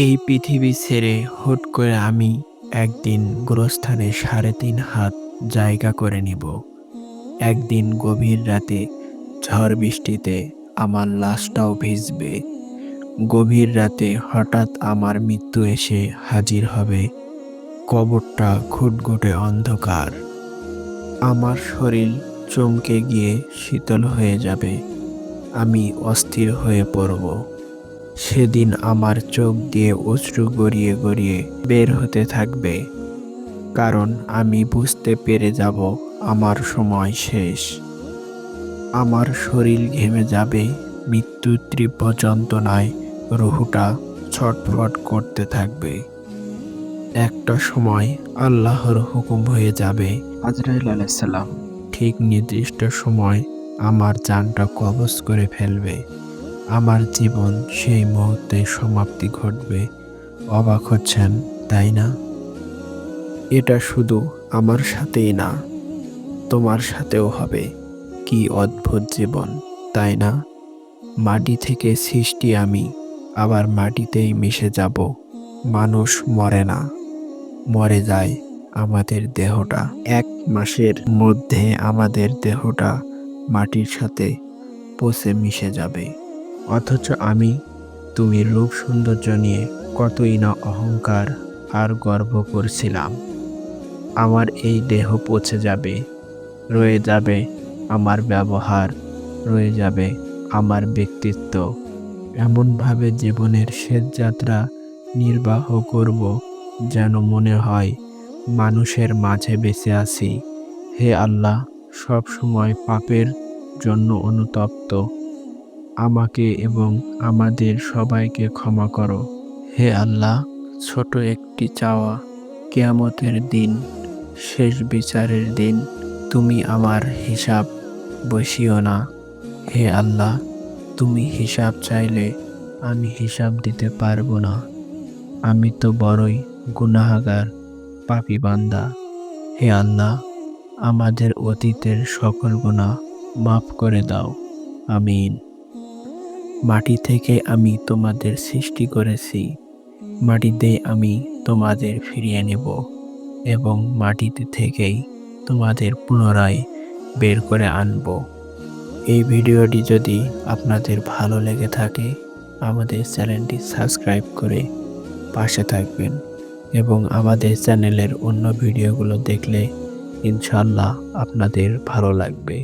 এই পৃথিবী ছেড়ে হুট করে আমি একদিন গোরস্থানে ৩.৫ হাত জায়গা করে নিব। একদিন গভীর রাতে ঝড় বৃষ্টিতে আমার লাশটাও ভিজবে। গভীর রাতে হঠাৎ আমার মৃত্যু এসে হাজির হবে। কবরটা ঘুটঘুটে অন্ধকার। আমার শরীর চমকে গিয়ে শীতল হয়ে যাবে। আমি অস্থির হয়ে পড়ব। সেদিন আমার চোখ দিয়ে অশ্রু গড়িয়ে গড়িয়ে বের হতে থাকবে, কারণ আমি বুঝতে পেরে যাব আমার সময় শেষ। আমার শরীর ঘেমে যাবে, মৃত্যুর তীব্র যন্ত্রণায় রুহটা ছটফট করতে থাকবে। একটা সময় আল্লাহর হুকুম হয়ে যাবে, আজরাইল আলাইহিস সালাম ঠিক নির্দিষ্ট সময় আমার জানটা কবজ করে ফেলবে। আমার জীবন সেই মুহূর্তে সমাপ্তি ঘটবে। অবাক হচ্ছেন, তাই না? এটা শুধু আমার সাথেই না, তোমার সাথেও হবে। কি অদ্ভুত জীবন, তাই না? মাটি থেকে সৃষ্টি আমি, আবার মাটিতেই মিশে যাব। মানুষ মরে না, মরে যায় আমাদের দেহটা। ১ মাসের মধ্যে আমাদের দেহটা মাটির সাথে পচে মিশে যাবে। অথচ আমি, তুমি রূপ সৌন্দর্য নিয়ে কতই না অহংকার আর গর্ব করছিলাম। আমার এই দেহ পচে যাবে, রয়ে যাবে আমার ব্যবহার, রয়ে যাবে আমার ব্যক্তিত্ব। এমনভাবে জীবনের শেষ যাত্রা নির্বাহ করব, যেন মনে হয় মানুষের মাঝে বেঁচে আছি। হে আল্লাহ, সব সময় পাপের জন্য অনুতপ্ত আমাকে এবং আমাদের সবাইকে ক্ষমা করো। হে আল্লাহ, ছোট একটি চাওয়া, কিয়ামতের দিন, শেষ বিচারের দিন তুমি আমার হিসাব বসিও না। হে আল্লাহ, তুমি হিসাব চাইলে আমি হিসাব দিতে পারবো না। আমি তো বড়ই গুনাহগার, পাপী বান্দা। হে আল্লাহ, আমাদের অতীতের সকল গুনাহ মাফ করে দাও। আমিন। মাটি থেকে আমি তোমাদের সৃষ্টি করেছি, মাটিতেই আমি তোমাদের ফিরিয়ে নেব এবং মাটিতে থেকেই তোমাদের পুনরায় বের করে আনব। এই ভিডিওটি যদি আপনাদের ভালো লেগে থাকে, আমাদের চ্যানেলটি সাবস্ক্রাইব করে পাশে থাকবেন এবং আমাদের চ্যানেলের অন্য ভিডিওগুলো দেখলে ইনশাআল্লাহ আপনাদের ভালো লাগবে।